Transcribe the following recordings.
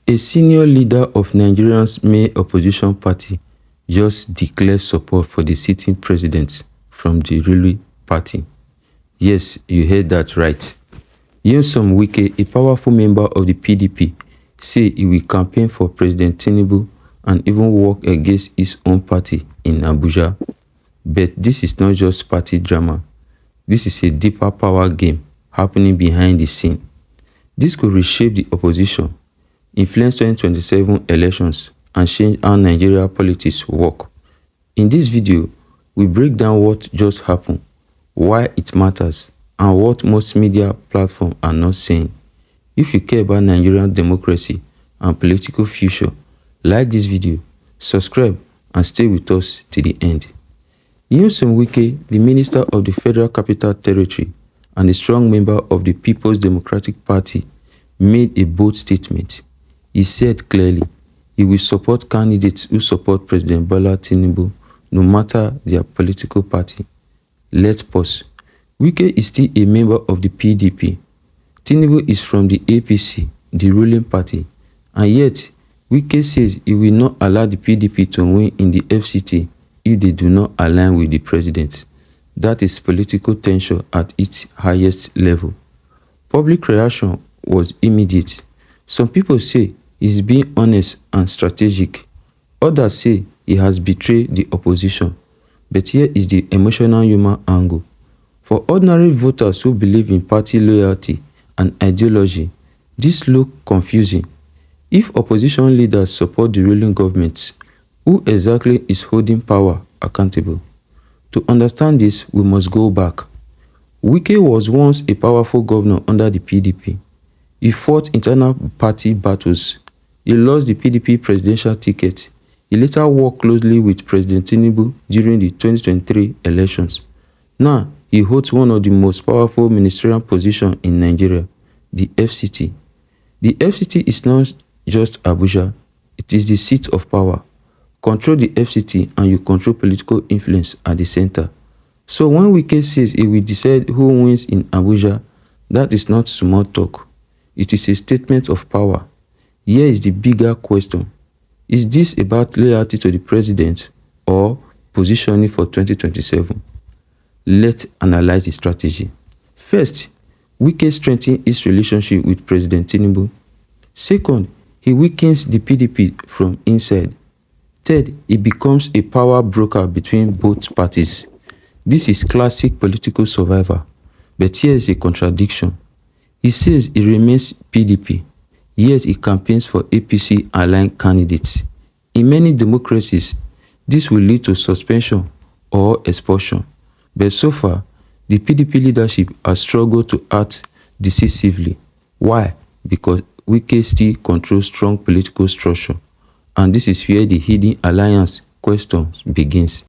A senior leader of Nigeria's main opposition party just declared support for the sitting president from the ruling party. Yes, you heard that right. Nyesom Wike, a powerful member of the PDP, said he will campaign for President Tinubu and even work against his own party in Abuja. But this is not just party drama. This is a deeper power game happening behind the scene. This could reshape the opposition, influence 2027 elections, and change how Nigeria politics work. In this video, we break down what just happened, why it matters, and what most media platforms are not saying. If you care about Nigerian democracy and political future, like this video, subscribe, and stay with us to the end. Nyesom Wike, the Minister of the Federal Capital Territory and a strong member of the People's Democratic Party, made a bold statement. He said clearly he will support candidates who support President Bola Tinubu, no matter their political party. Let's pause. Wike is still a member of the PDP. Tinubu is from the APC, the ruling party, and yet Wike says he will not allow the PDP to win in the FCT if they do not align with the president. That is political tension at its highest level. Public reaction was immediate. Some people say he's being honest and strategic. Others say he has betrayed the opposition. But here is the emotional human angle. For ordinary voters who believe in party loyalty and ideology, this looks confusing. If opposition leaders support the ruling government, who exactly is holding power accountable? To understand this, we must go back. Wike was once a powerful governor under the PDP. He fought internal party battles. He lost the PDP presidential ticket. He later worked closely with President Tinubu during the 2023 elections. Now, he holds one of the most powerful ministerial positions in Nigeria, the FCT. The FCT is not just Abuja, it is the seat of power. Control the FCT and you control political influence at the center. So when Wike says he will decide who wins in Abuja, that is not small talk. It is a statement of power. Here is the bigger question. Is this about loyalty to the president or positioning for 2027? Let's analyze the strategy. First, Wike strengthens his relationship with President Tinubu. Second, he weakens the PDP from inside. Third, he becomes a power broker between both parties. This is classic political survival. But here is a contradiction. He says he remains PDP, yet he campaigns for APC-aligned candidates. In many democracies, this will lead to suspension or expulsion. But so far, the PDP leadership has struggled to act decisively. Why? Because Wike still controls strong political structure. And this is where the hidden alliance question begins.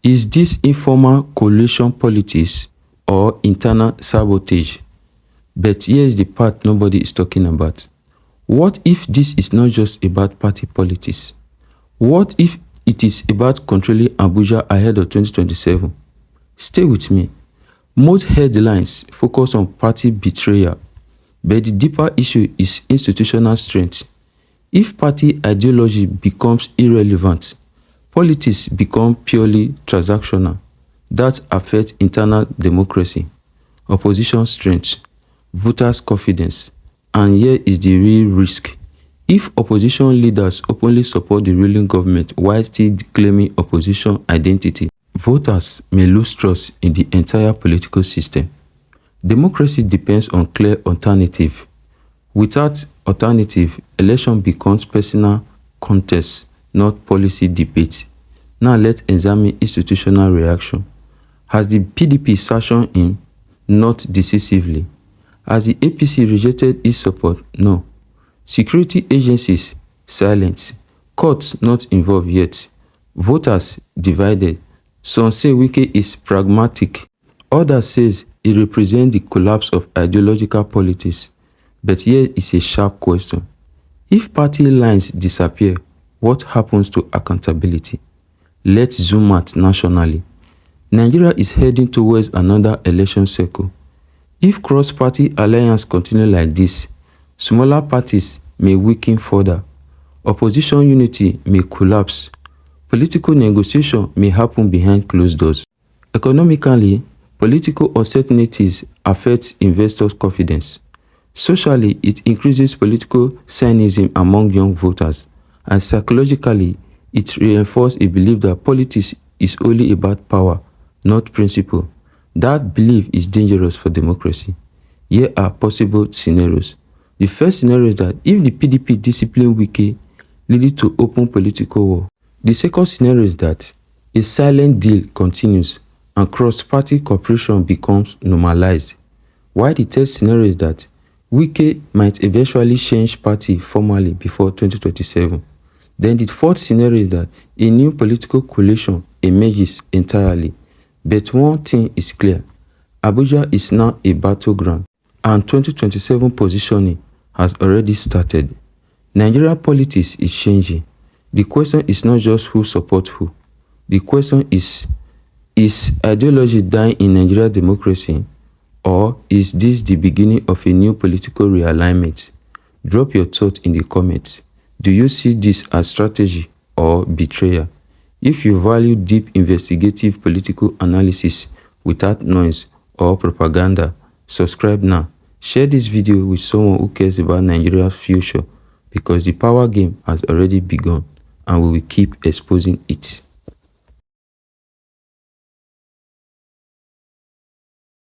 Is this informal coalition politics or internal sabotage? But here's the part nobody is talking about. What if this is not just about party politics? What if it is about controlling Abuja ahead of 2027? Stay with me. Most headlines focus on party betrayal, but the deeper issue is institutional strength. If party ideology becomes irrelevant, politics become purely transactional. That affects internal democracy, opposition strength, voters' confidence, and here is the real risk. If opposition leaders openly support the ruling government while still claiming opposition identity, voters may lose trust in the entire political system. Democracy depends on clear alternative. Without alternative, election becomes personal contest, not policy debate. Now let's examine institutional reaction. Has the PDP sanctioned him? Not decisively. Has the APC rejected his support? No. Security agencies? Silence. Courts not involved yet. Voters divided. Some say Wike is pragmatic. Others says he represents the collapse of ideological politics. But here is a sharp question. If party lines disappear, what happens to accountability? Let's zoom out nationally. Nigeria is heading towards another election cycle. If cross-party alliance continue like this, smaller parties may weaken further. Opposition unity may collapse. Political negotiation may happen behind closed doors. Economically, political uncertainties affect investors' confidence. Socially, it increases political cynicism among young voters. And psychologically, it reinforces a belief that politics is only about power, not principle. That belief is dangerous for democracy. Here are possible scenarios. The first scenario is that if the PDP discipline Wike, leading to open political war. The second scenario is that a silent deal continues and cross-party cooperation becomes normalized. While the third scenario is that Wike might eventually change party formally before 2027. Then the fourth scenario is that a new political coalition emerges entirely. But one thing is clear, Abuja is now a battleground and 2027 positioning has already started. Nigeria politics is changing. The question is not just who supports who. The question is ideology dying in Nigeria democracy, or is this the beginning of a new political realignment? Drop your thought in the comments. Do you see this as strategy or betrayal? If you value deep investigative political analysis without noise or propaganda, subscribe now. Share this video with someone who cares about Nigeria's future, because the power game has already begun and we will keep exposing it.